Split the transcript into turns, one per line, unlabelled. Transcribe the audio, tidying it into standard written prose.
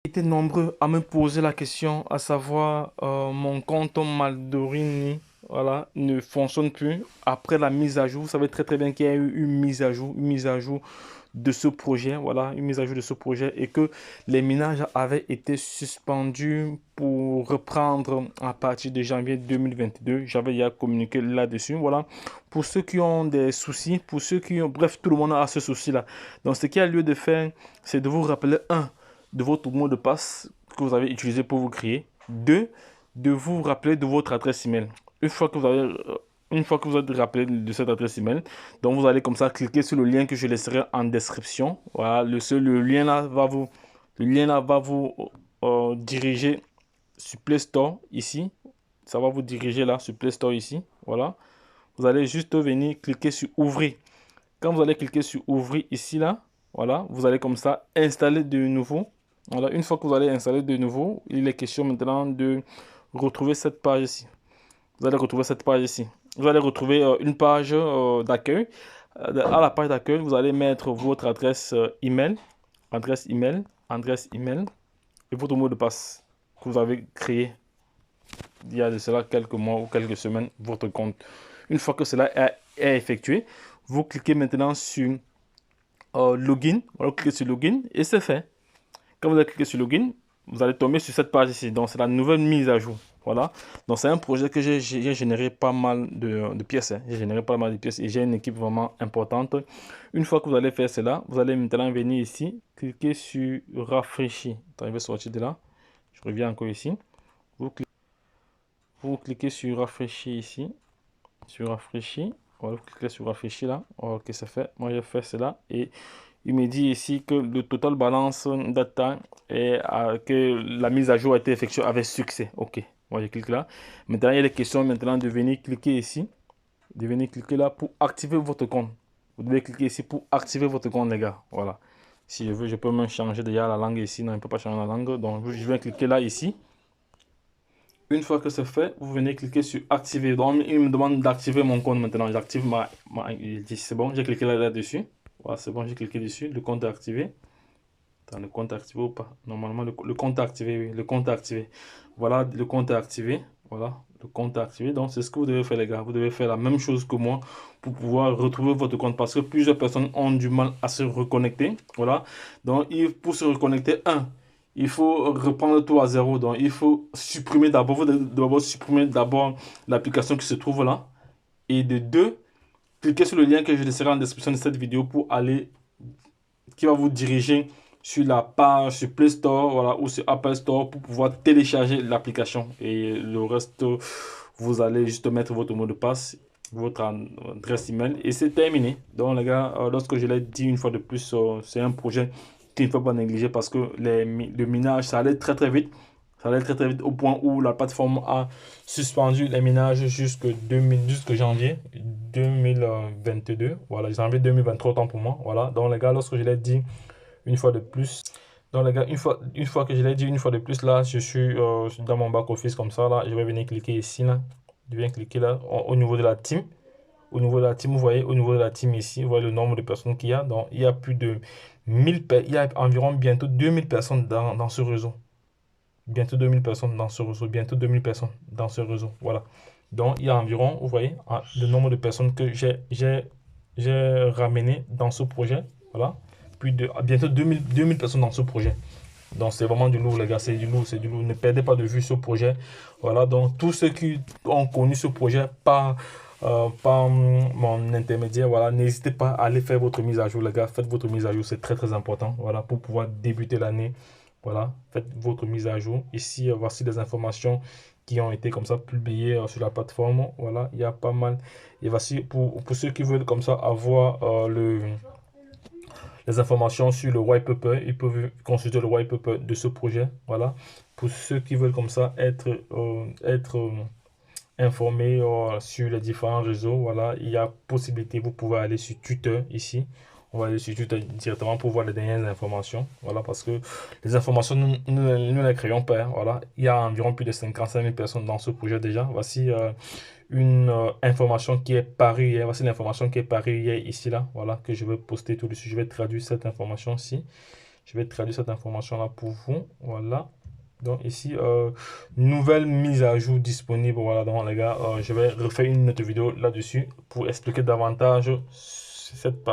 Été nombreux à me poser la question, à savoir mon compte Maldorini, voilà, ne fonctionne plus après la mise à jour. Vous savez très très bien qu'il y a eu une mise à jour de ce projet, voilà, une mise à jour de ce projet et que les minages avaient été suspendus pour reprendre à partir de janvier 2022. J'avais déjà communiqué là-dessus, voilà. Pour ceux qui ont des soucis, pour ceux qui ont, bref, tout le monde a ce souci-là. Donc, ce qu'il y a lieu de faire, c'est de vous rappeler, un, de votre mot de passe que vous avez utilisé pour vous créer. Deux, de vous rappeler de votre adresse email. Une fois que vous avez, une fois que vous êtes rappelé de cette adresse email, donc vous allez comme ça cliquer sur le lien que je laisserai en description. Voilà, le lien là va vous, diriger sur Play Store ici. Ça va vous diriger là sur Play Store ici. Voilà. Vous allez juste venir cliquer sur ouvrir. Quand vous allez cliquer sur ouvrir ici là, voilà, vous allez comme ça installer de nouveau. Voilà, une fois que vous allez installer de nouveau, il est question maintenant de retrouver cette page ici. Vous allez retrouver cette page ici. Vous allez retrouver une page d'accueil. À la page d'accueil, vous allez mettre votre email, adresse email et votre mot de passe que vous avez créé il y a de cela quelques mois ou quelques semaines, votre compte. Une fois que cela est effectué, vous cliquez maintenant sur login. Voilà, vous cliquez sur login et c'est fait. Quand vous allez cliquer sur login, vous allez tomber sur cette page ici. Donc, c'est la nouvelle mise à jour. Voilà. Donc, c'est un projet que j'ai généré pas mal de pièces. Hein. J'ai généré pas mal de pièces et j'ai une équipe vraiment importante. Une fois que vous allez faire cela, vous allez maintenant venir ici, cliquer sur rafraîchir. Attends, je vais sortir de là. Je reviens encore ici. Vous cliquez, vous cliquez sur rafraîchir ici. Sur rafraîchir. Voilà, vous cliquez sur rafraîchir là. Ok, c'est fait. Moi, j'ai fait cela et il me dit ici que le total balance data et que la mise à jour a été effectuée avec succès. Ok, moi je clique là. Maintenant, il y a les questions maintenant de venir cliquer ici. De venir cliquer là pour activer votre compte. Vous devez cliquer ici pour activer votre compte, les gars. Voilà. Si je veux, je peux même changer déjà la langue ici. Non, je ne peux pas changer la langue. Donc, je vais cliquer là, ici. Une fois que c'est fait, vous venez cliquer sur activer. Donc, il me demande d'activer mon compte maintenant. J'active il dit c'est bon, j'ai cliqué là-dessus. Voilà, c'est bon, j'ai cliqué dessus. Le compte est activé. Attends, le compte est activé ou pas? Normalement, le compte est activé, oui. Le compte est activé. Voilà, le compte est activé. Voilà, le compte est activé. Donc, c'est ce que vous devez faire, les gars. Vous devez faire la même chose que moi pour pouvoir retrouver votre compte parce que plusieurs personnes ont du mal à se reconnecter. Voilà. Donc, pour se reconnecter, il faut reprendre tout à zéro. Donc, il faut supprimer d'abord, vous devez d'abord supprimer d'abord l'application qui se trouve là. Et de deux, cliquez sur le lien que je laisserai en description de cette vidéo pour aller, qui va vous diriger sur la page sur Play Store, voilà, ou sur Apple Store pour pouvoir télécharger l'application. Et le reste, vous allez juste mettre votre mot de passe, votre adresse email et c'est terminé. Donc les gars, lorsque je l'ai dit une fois de plus, c'est un projet qu'il ne faut pas négliger parce que le minage, ça allait très très vite. Ça allait très très vite au point où la plateforme a suspendu les minages jusque janvier 2022. Voilà, janvier 2023 autant pour moi. Voilà, donc les gars, lorsque je l'ai dit une fois de plus. Donc les gars, une fois que je l'ai dit une fois de plus, là, je suis dans mon back-office comme ça, là, je vais venir cliquer ici, là. Je viens cliquer là, au niveau de la team. Au niveau de la team, vous voyez, au niveau de la team ici, vous voyez le nombre de personnes qu'il y a. Donc, il y a plus de 1000, il y a environ bientôt 2000 personnes dans ce réseau. Bientôt 2000 personnes dans ce réseau. Bientôt 2000 personnes dans ce réseau. Voilà. Donc, il y a environ, vous voyez, le nombre de personnes que j'ai ramené dans ce projet. Voilà. Plus de bientôt 2000 personnes dans ce projet. Donc, c'est vraiment du lourd, les gars. C'est du lourd, c'est du lourd. Ne perdez pas de vue ce projet. Voilà. Donc, tous ceux qui ont connu ce projet par mon intermédiaire, voilà, n'hésitez pas à aller faire votre mise à jour, les gars. Faites votre mise à jour, c'est très très important. Voilà, pour pouvoir débuter l'année. Voilà, faites votre mise à jour. Ici, voici des informations qui ont été comme ça publiées sur la plateforme. Voilà, il y a pas mal. Et voici pour ceux qui veulent comme ça avoir les informations sur le white paper, ils peuvent consulter le white paper de ce projet. Voilà, pour ceux qui veulent comme ça être informés sur les différents réseaux. Voilà, il y a possibilité, vous pouvez aller sur Twitter ici. On va aller sur Twitter directement pour voir les dernières informations. Voilà, parce que les informations, nous ne les créons pas. Hein. Voilà, il y a environ plus de 55 000 personnes dans ce projet déjà. Voici une information qui est parue hier. Voici l'information qui est parue hier ici, là. Voilà, que je vais poster tout dessus. Je vais traduire cette information ici. Je vais traduire cette information-là pour vous. Voilà. Donc ici, nouvelle mise à jour disponible. Voilà, donc les gars, je vais refaire une autre vidéo là-dessus pour expliquer davantage cette partie.